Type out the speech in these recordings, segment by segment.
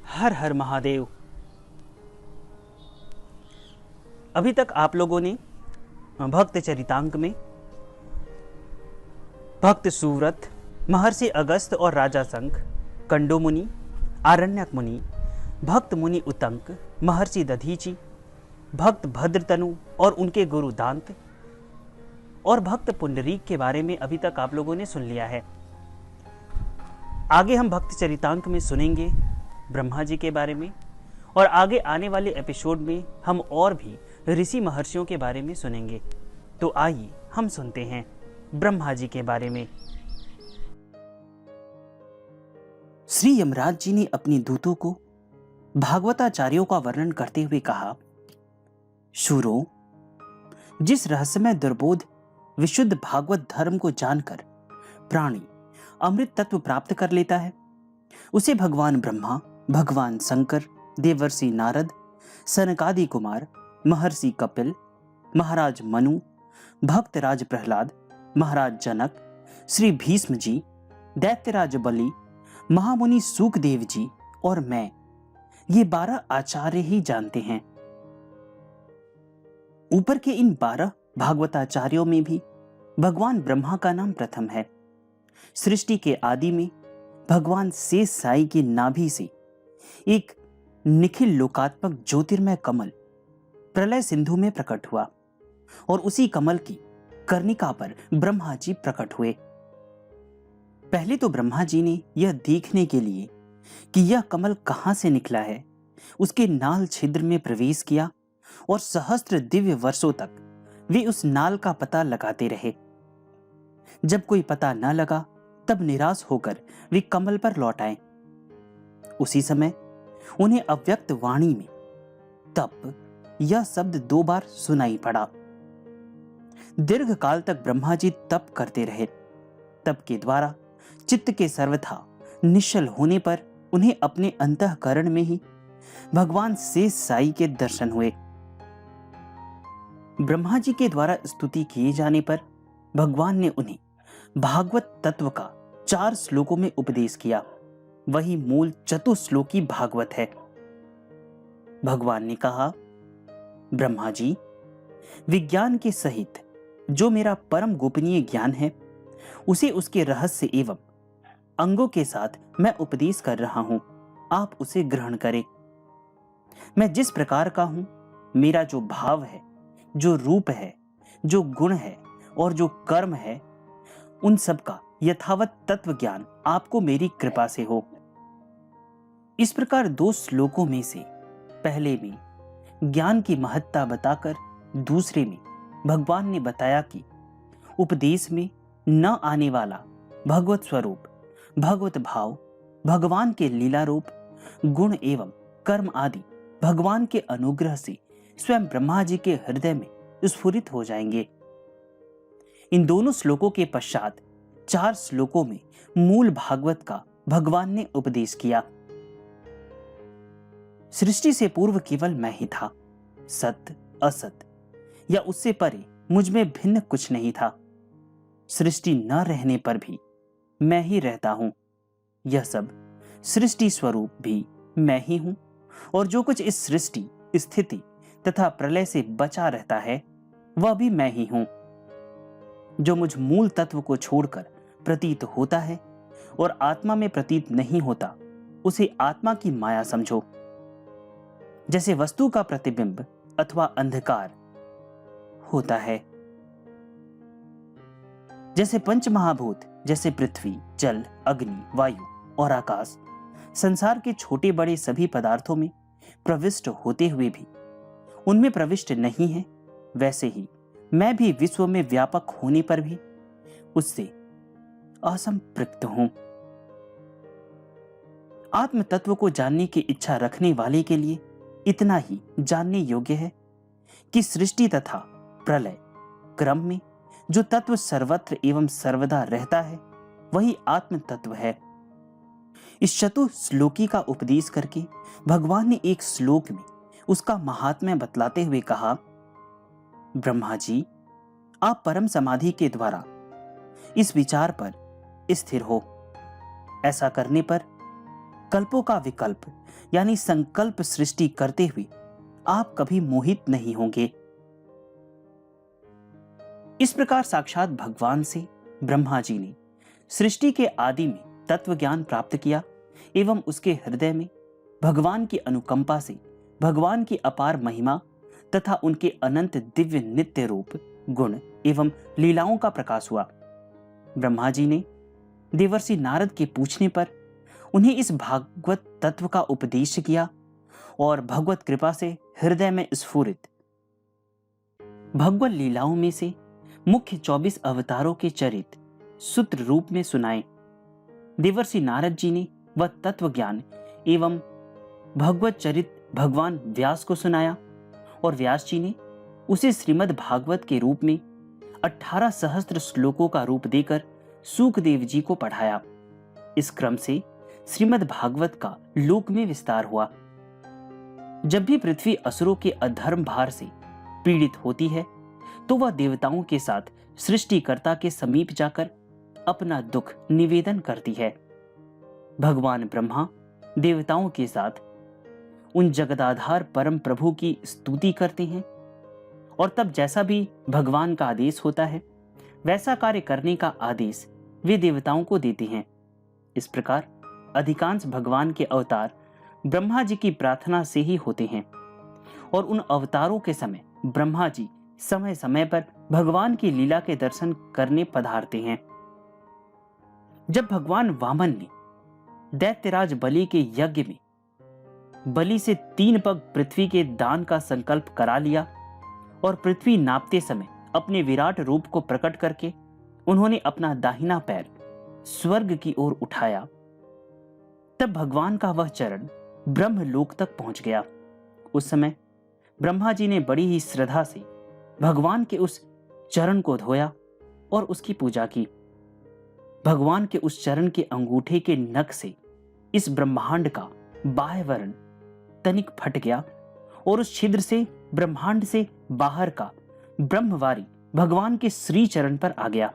हर हर महादेव। अभी तक आप लोगों ने भक्त चरितांक में भक्त सुव्रत, महर्षि अगस्त और राजा शंख, कंडो मुनि, आरण्यक मुनि, भक्त मुनि उतंक, महर्षि दधीचि, भक्त भद्रतनु और उनके गुरु दांत और भक्त पुंडरीक के बारे में अभी तक आप लोगों ने सुन लिया है। आगे हम भक्त चरितांक में सुनेंगे ब्रह्मा जी के बारे में, और आगे आने वाले एपिसोड में हम और भी ऋषि महर्षियों के बारे में सुनेंगे। तो आइए हम सुनते हैं ब्रह्मा जी के बारे में। श्री यमराज जी ने अपने दूतों को भागवताचार्यों का वर्णन करते हुए कहा, शूरों, जिस रहस्यमय दुर्बोध विशुद्ध भागवत धर्म को जानकर प्राणी अमृत तत्व प्राप्त कर लेता है, उसे भगवान ब्रह्मा, भगवान शंकर, देवर्षि नारद, सनकादि कुमार, महर्षि कपिल, महाराज मनु, भक्तराज प्रहलाद, महाराज जनक, श्री भीष्म जी, दैत्यराज बलि, महामुनि सूकदेव जी और मैं, ये 12 आचार्य ही जानते हैं। ऊपर के इन 12 भागवताचार्यों में भी भगवान ब्रह्मा का नाम प्रथम है। सृष्टि के आदि में भगवान शेष साई की नाभि से एक निखिल लोकात्मक ज्योतिर्मय कमल प्रलय सिंधु में प्रकट हुआ और उसी कमल की कर्णिका पर ब्रह्मा जी प्रकट हुए। पहले तो ब्रह्मा जी ने यह देखने के लिए कि यह कमल कहां से निकला है, उसके नाल छिद्र में प्रवेश किया और सहस्त्र दिव्य वर्षों तक वे उस नाल का पता लगाते रहे। जब कोई पता न लगा तब निराश होकर वे कमल पर लौट आए। उसी समय उन्हें अव्यक्त वाणी में तप यह शब्द 2 बार सुनाई पड़ा। दीर्घ काल तक ब्रह्मा जी तप करते रहे। तप के द्वारा चित्त के सर्वथा निश्चल होने पर उन्हें अपने अंतःकरण में ही भगवान शेष साई के दर्शन हुए। ब्रह्मा जी के द्वारा स्तुति किए जाने पर भगवान ने उन्हें भागवत तत्व का 4 श्लोकों में उपदेश किया। वही मूल चतुश्लोकी भागवत है। भगवान ने कहा, ब्रह्मा जी, विज्ञान के सहित जो मेरा परम गोपनीय ज्ञान है, उसे उसके रहस्य एवं अंगों के साथ मैं उपदेश कर रहा हूं, आप उसे ग्रहण करें। मैं जिस प्रकार का हूं, मेरा जो भाव है, जो रूप है, जो गुण है और जो कर्म है, उन सब का यथावत तत्व ज्ञान आपको मेरी कृपा से हो। इस प्रकार 2 श्लोकों में से पहले में ज्ञान की महत्ता बताकर दूसरे में भगवान ने बताया कि उपदेश में न आने वाला भगवत स्वरूप, भगवत भाव, भगवान के लीला रूप, गुण एवं कर्म आदि भगवान के अनुग्रह से स्वयं ब्रह्मा जी के हृदय में स्फुरित हो जाएंगे। इन दोनों श्लोकों के पश्चात 4 श्लोकों में मूल भागवत का भगवान ने उपदेश किया। सृष्टि से पूर्व केवल मैं ही था, सत्य असत या उससे परे मुझ में भिन्न कुछ नहीं था। सृष्टि न रहने पर भी मैं ही रहता हूं। यह सब सृष्टि स्वरूप भी मैं ही हूं, और जो कुछ इस सृष्टि, स्थिति तथा प्रलय से बचा रहता है वह भी मैं ही हूं। जो मुझ मूल तत्व को छोड़कर प्रतीत होता है और आत्मा में प्रतीत नहीं होता, उसे आत्मा की माया समझो। जैसे वस्तु का प्रतिबिंब अथवा अंधकार होता है, जैसे पंचमहाभूत, जैसे पृथ्वी, जल, अग्नि, वायु और आकाश संसार के छोटे बड़े सभी पदार्थों में प्रविष्ट होते हुए भी उनमें प्रविष्ट नहीं है, वैसे ही मैं भी विश्व में व्यापक होने पर भी उससे असंपृक्त हूं। आत्म तत्व को जानने की इच्छा रखने वाले के लिए इतना ही जानने योग्य है कि सृष्टि तथा प्रलय क्रम में जो तत्व सर्वत्र एवं सर्वदा रहता है, वही आत्म तत्व है। इस चतुश्लोकी का उपदेश करके भगवान ने एक श्लोक में उसका महात्म्य बतलाते हुए कहा, ब्रह्मा जी, आप परम समाधि के द्वारा इस विचार पर स्थिर हो। ऐसा करने पर कल्पों का विकल्प यानी संकल्प सृष्टि करते हुए आप कभी मोहित नहीं होंगे। इस प्रकार साक्षात भगवान से ब्रह्मा जी ने सृष्टि के आदि में तत्व ज्ञान प्राप्त किया एवं उसके हृदय में भगवान की अनुकंपा से भगवान की अपार महिमा तथा उनके अनंत दिव्य नित्य रूप, गुण एवं लीलाओं का प्रकाश हुआ। ब्रह्मा जी ने देवर्षि नारद के पूछने पर उन्हें इस भागवत तत्व का उपदेश किया और भगवत कृपा से हृदय में स्फुरित भगवत लीलाओं में से मुख्य 24 अवतारों के चरित्र सूत्र रूप में सुनाए। देवर्षि नारद जी ने वह तत्व ज्ञान एवं भगवत चरित्र भगवान व्यास को सुनाया और व्यास जी ने उसे श्रीमद् भागवत के रूप में 18 सहस्त्र श्लोकों का रूप देकर सूकदेव जी को पढ़ाया। इस क्रम से श्रीमद् भागवत का लोक में विस्तार हुआ। जब भी पृथ्वी असुरों के अधर्म भार से पीड़ित होती है तो वह देवताओं के साथ सृष्टिकर्ता के समीप जाकर अपना दुख निवेदन करती है। भगवान ब्रह्मा देवताओं के साथ उन जगदाधार परम प्रभु की स्तुति करते हैं और तब जैसा भी भगवान का आदेश होता है वैसा कार्य करने का आदेश वे देवताओं को देते हैं। इस प्रकार अधिकांश भगवान के अवतार ब्रह्मा जी की प्रार्थना से ही होते हैं और उन अवतारों के समय ब्रह्मा जी समय समय पर भगवान की लीला के दर्शन करने पधारते हैं। जब भगवान वामन ने दैत्यराज बलि के यज्ञ में बलि से 3 पग पृथ्वी के दान का संकल्प करा लिया और पृथ्वी नापते समय अपने विराट रूप को प्रकट करके उन्होंने अपना दाहिना पैर स्वर्ग की ओर उठाया, तब भगवान का वह चरण ब्रह्मलोक तक पहुंच गया। उस समय ब्रह्मा जी ने बड़ी ही श्रद्धा से भगवान के उस चरण को धोया और उसकी पूजा की। भगवान के उस चरण के अंगूठे के नख से इस ब्रह्मांड का बाह्य वर्ण तनिक फट गया और उस छिद्र से ब्रह्मांड से बाहर का ब्रह्मवारी भगवान के श्री चरण पर आ गया।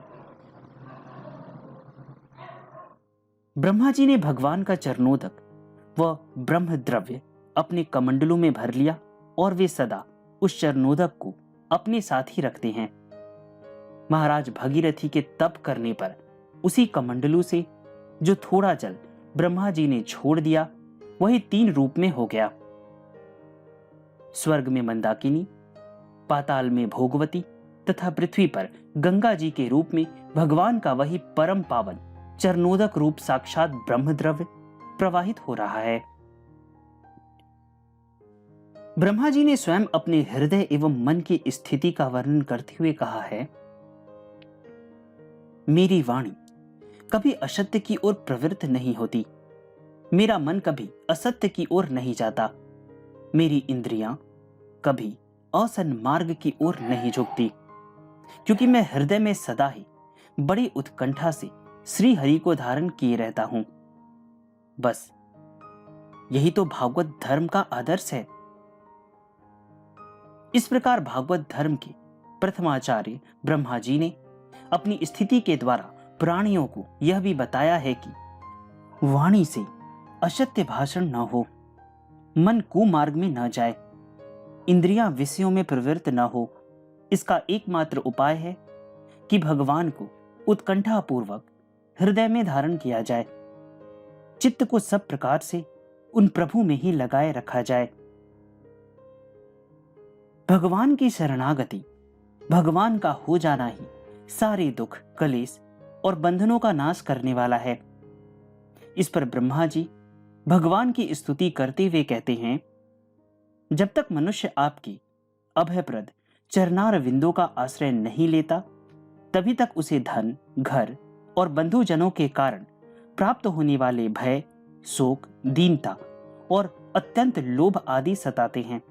ब्रह्मा जी ने भगवान का चरणोदक व ब्रह्म द्रव्य अपने कमंडलों में भर लिया और वे सदा उस चरणोदक को अपने साथ ही रखते हैं। महाराज भगीरथी के तप करने पर उसी कमंडलू से जो थोड़ा जल ब्रह्मा जी ने छोड़ दिया वही 3 रूप में हो गया। स्वर्ग में मंदाकिनी, पाताल में भोगवती तथा पृथ्वी पर गंगा जी के रूप में भगवान का वही परम पावन चरणोदक रूप साक्षात ब्रह्म द्रव्य प्रवाहित हो रहा है। ब्रह्मा जी ने स्वयं अपने हृदय एवं मन की स्थिति का वर्णन करते हुए कहा है, मेरी वाणी कभी असत्य की ओर प्रवृत्त नहीं होती, मेरा मन कभी असत्य की ओर नहीं जाता, मेरी इंद्रियां कभी असन्मार्ग की ओर नहीं झुकती, क्योंकि मैं हृदय में सदा ही बड़ी उत्कंठा से श्री हरि को धारण किए रहता हूं। बस यही तो भागवत धर्म का आदर्श है। इस प्रकार भागवत धर्म के प्रथमाचार्य ब्रह्मा जी ने अपनी स्थिति के द्वारा प्राणियों को यह भी बताया है कि वाणी से असत्य भाषण न हो, मन कुमार्ग में न जाए, इंद्रियां विषयों में प्रवृत्त न हो। इसका एकमात्र उपाय है कि भगवान को उत्कंठा पूर्वक हृदय में धारण किया जाए, चित्त को सब प्रकार से उन प्रभु में ही लगाए रखा जाए। भगवान की शरणागति, भगवान का हो जाना ही सारे दुख, कलेश और बंधनों का नाश करने वाला है। इस पर ब्रह्मा जी भगवान की स्तुति करते हुए कहते हैं, जब तक मनुष्य आपकी अभयप्रद चरणार विंदों का आश्रय नहीं लेता तभी तक उसे धन, घर और बंधुजनों के कारण प्राप्त होने वाले भय, शोक, दीनता और अत्यंत लोभ आदि सताते हैं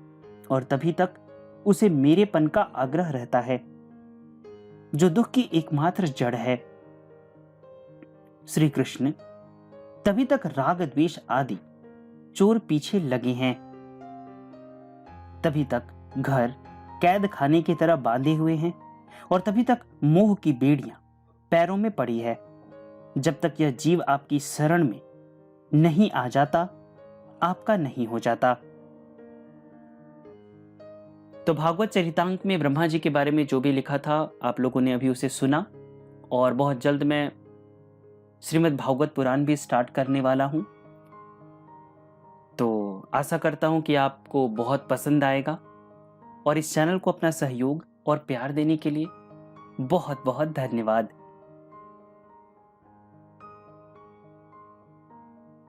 और तभी तक उसे मेरेपन का आग्रह रहता है, जो दुख की एकमात्र जड़ है। श्री कृष्ण तभी तक राग, द्वेष आदि चोर पीछे लगे हैं, तभी तक घर कैद खाने की तरह बांधे हुए हैं और तभी तक मोह की बेड़ियां पैरों में पड़ी है। जब तक यह जीव आपकी शरण में नहीं आ जाता, आपका नहीं हो जाता। तो भागवत चरितांक में ब्रह्मा जी के बारे में जो भी लिखा था, आप लोगों ने अभी उसे सुना, और बहुत जल्द मैं श्रीमद् भागवत पुराण भी स्टार्ट करने वाला हूं। तो आशा करता हूं कि आपको बहुत पसंद आएगा, और इस चैनल को अपना सहयोग और प्यार देने के लिए बहुत बहुत धन्यवाद।